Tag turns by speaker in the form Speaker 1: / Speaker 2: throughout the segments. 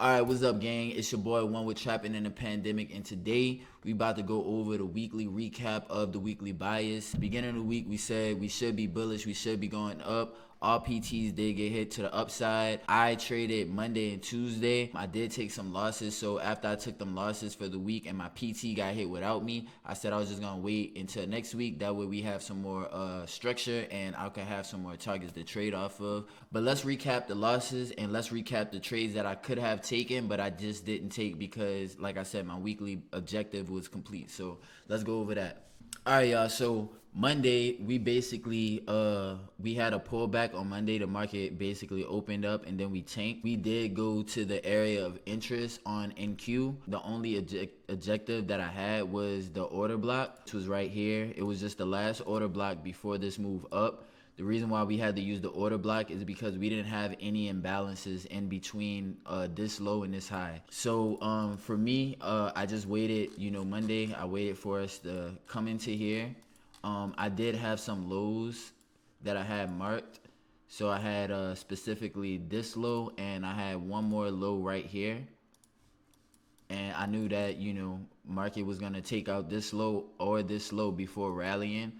Speaker 1: Alright, what's up, gang? It's your boy One with Trapping in the Pandemic, and today we about to go over the weekly recap of the weekly bias. Beginning of the week, we said we should be bullish, we should be going up. All PTs did get hit to the upside. I traded Monday and Tuesday. I did take some losses, so after I took them losses for the week and my PT got hit without me, I said I was just gonna wait until next week. That way we have some more structure and I can have some more targets to trade off of. But let's recap the losses and let's recap the trades that I could have taken, but I just didn't take because, like I said, my weekly objective was complete. So let's go over that. All right, y'all. So Monday, we basically we had a pullback on Monday. The market basically opened up and then we tanked. We did go to the area of interest on NQ. The only objective that I had was the order block, which was right here. It was just the last order block before this move up. The reason why we had to use the order block is because we didn't have any imbalances in between this low and this high. So for me, I just waited, Monday, I waited for us to come into here. I did have some lows that I had marked. So I had specifically this low and I had one more low right here. And I knew that, market was going to take out this low or this low before rallying.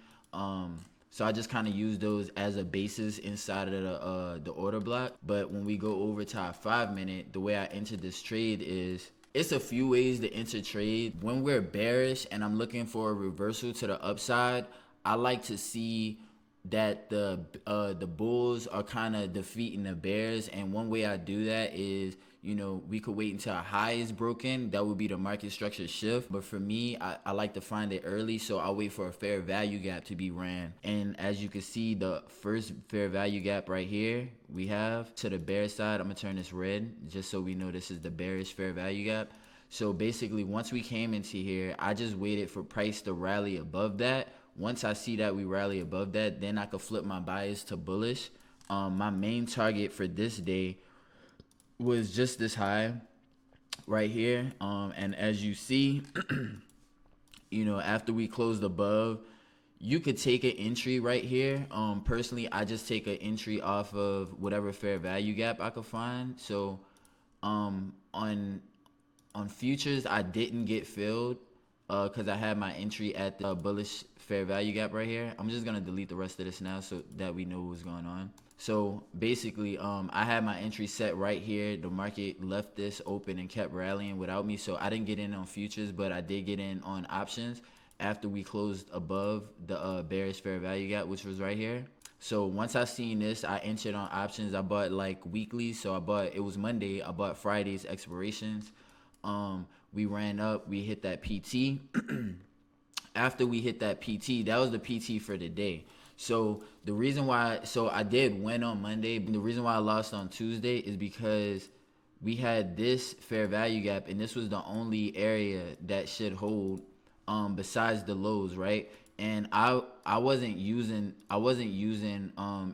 Speaker 1: So I just kind of use those as a basis inside of the order block. But when we go over to our 5 minute, the way I entered this trade is, it's a few ways to enter trade. When we're bearish and I'm looking for a reversal to the upside, I like to see that the bulls are kind of defeating the bears. And one way I do that is, we could wait until a high is broken. That would be the market structure shift. But for me, I like to find it early, so I'll wait for a fair value gap to be ran. And as you can see, the first fair value gap right here we have to the bear side. I'm gonna turn this red just so we know this is the bearish fair value gap. So basically, once we came into here, I just waited for price to rally above that. Once I see that we rally above that, then I could flip my bias to bullish. My main target for this day was just this high right here. And as you see, after we closed above, you could take an entry right here. Personally, I just take an entry off of whatever fair value gap I could find. So on futures, I didn't get filled because I had my entry at the bullish fair value gap right here. I'm just gonna delete the rest of this now so that we know what's going on. So basically, I had my entry set right here. The market left this open and kept rallying without me. So I didn't get in on futures, but I did get in on options after we closed above the bearish fair value gap, which was right here. So once I seen this, I entered on options. I bought like weekly. So it was Monday. I bought Friday's expirations. We ran up, we hit that PT. After we hit that PT, that was the PT for the day. So the reason why, I did win on Monday, but the reason why I lost on Tuesday is because we had this fair value gap, and this was the only area that should hold besides the lows, right? And I wasn't using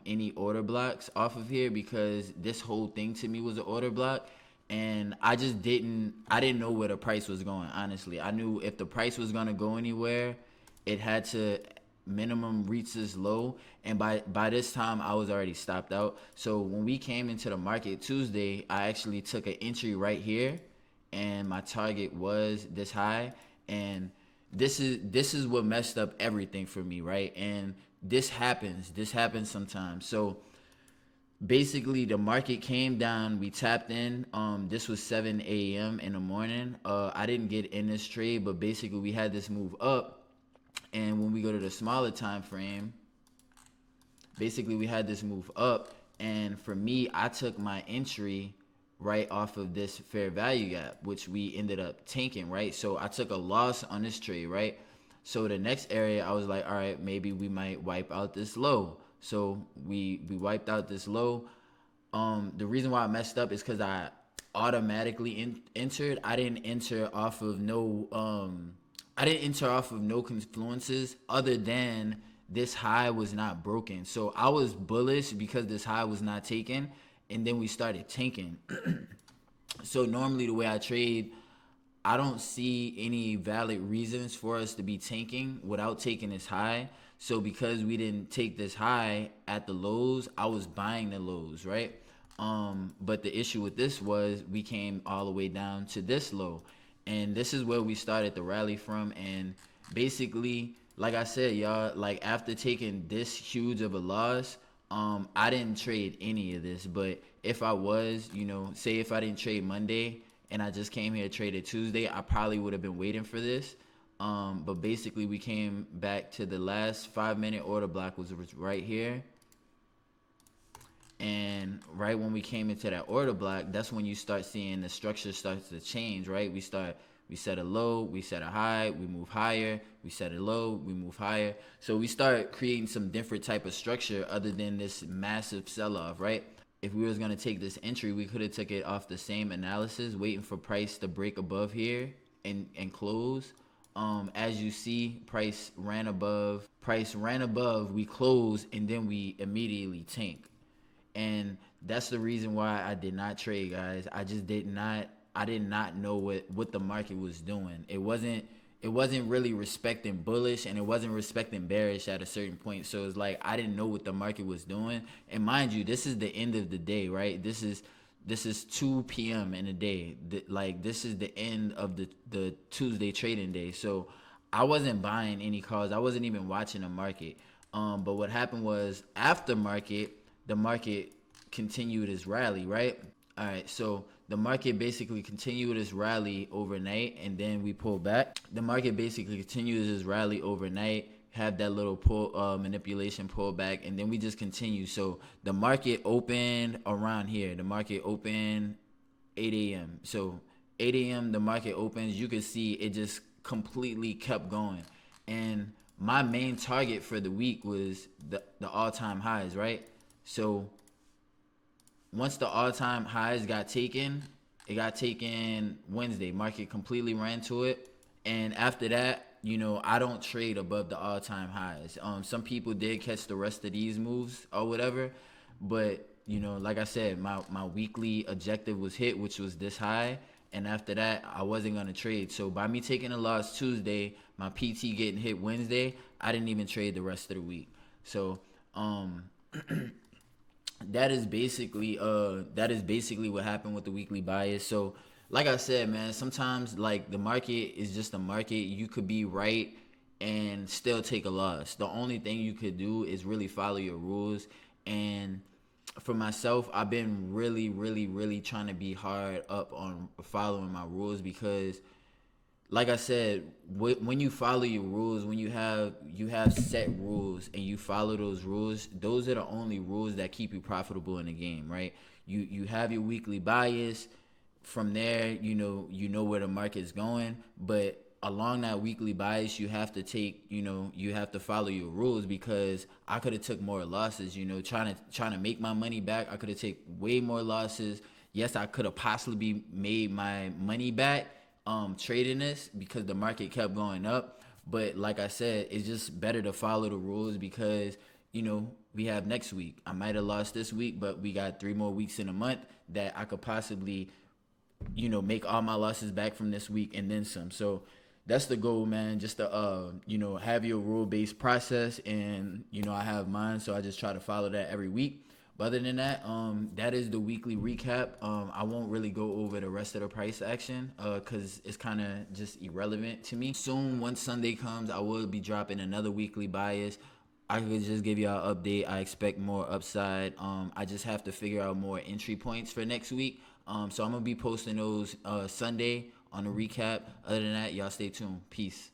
Speaker 1: any order blocks off of here because this whole thing to me was an order block. And I didn't know where the price was going, honestly. I knew if the price was going to go anywhere, it had to minimum reach this low. And by this time, I was already stopped out. So when we came into the market Tuesday, I actually took an entry right here. And my target was this high. And this is what messed up everything for me, right? And this happens sometimes. So basically, the market came down, we tapped in. This was 7 a.m. in the morning. I didn't get in this trade, but basically we had this move up. And when we go to the smaller time frame, basically we had this move up. And for me, I took my entry right off of this fair value gap, which we ended up tanking, right? So I took a loss on this trade, right? So the next area, I was like, all right, maybe we might wipe out this low. So we wiped out this low. The reason why I messed up is because I automatically entered. I didn't enter off of no confluences other than this high was not broken. So I was bullish because this high was not taken, and then we started tanking. So normally the way I trade, I don't see any valid reasons for us to be tanking without taking this high. So because we didn't take this high at the lows, I was buying the lows, right? But the issue with this was we came all the way down to this low, and this is where we started the rally from. And basically, like I said, y'all, like after taking this huge of a loss, I didn't trade any of this. But if I was, say if I didn't trade Monday and I just came here traded Tuesday, I probably would have been waiting for this. But basically, we came back to the last 5 minute order block was right here. And right when we came into that order block, that's when you start seeing the structure starts to change, right? We set a low, we set a high, we move higher, we set a low, we move higher. So we start creating some different type of structure other than this massive sell-off, right? If we was gonna take this entry, we could have took it off the same analysis, waiting for price to break above here and close. As you see, price ran above, we closed, and then we immediately tank. And that's the reason why I did not trade, guys. I did not know what the market was doing. It wasn't really respecting bullish, and it wasn't respecting bearish at a certain point. So it's like I didn't know what the market was doing. And mind you, this is the end of the day, right? This is 2 p.m. in the day. Like this is the end of the Tuesday trading day. So I wasn't buying any calls. I wasn't even watching the market. But what happened was after market, the market continued its rally, right? All right, so the market basically continued its rally overnight, and then we pulled back. The market basically continues its rally overnight, have that little manipulation pullback, and then we just continue. So the market opened around here. The market opened 8 a.m. So 8 a.m. the market opens. You can see it just completely kept going, and my main target for the week was the all-time highs, right? So once the all-time highs got taken, it got taken Wednesday. Market completely ran to it. And after that, I don't trade above the all-time highs. Some people did catch the rest of these moves or whatever. But, like I said, my weekly objective was hit, which was this high. And after that, I wasn't going to trade. So by me taking a loss Tuesday, my PT getting hit Wednesday, I didn't even trade the rest of the week. So, that is basically what happened with the weekly bias. So like I said, man, sometimes like the market is just a market. You could be right and still take a loss. The only thing you could do is really follow your rules. And for myself, I've been really, really, really trying to be hard up on following my rules, because like I said, when you follow your rules, when you have set rules and you follow those rules, those are the only rules that keep you profitable in the game, right? You have your weekly bias. From there, you know where the market's going, but along that weekly bias, you have to you have to follow your rules, because I could have took more losses, trying to make my money back. I could have taken way more losses. Yes, I could have possibly made my money back trading this, because the market kept going up. But like I said, it's just better to follow the rules, because we have next week. I might have lost this week, but we got 3 more weeks in a month that I could possibly make all my losses back from this week and then some. So that's the goal, man. Just to have your rule-based process, and I have mine, so I just try to follow that every week. But other than that, that is the weekly recap. I won't really go over the rest of the price action because it's kind of just irrelevant to me. Soon, once Sunday comes, I will be dropping another weekly bias. I could just give y'all an update. I expect more upside. I just have to figure out more entry points for next week. So I'm going to be posting those Sunday on the recap. Other than that, y'all stay tuned. Peace.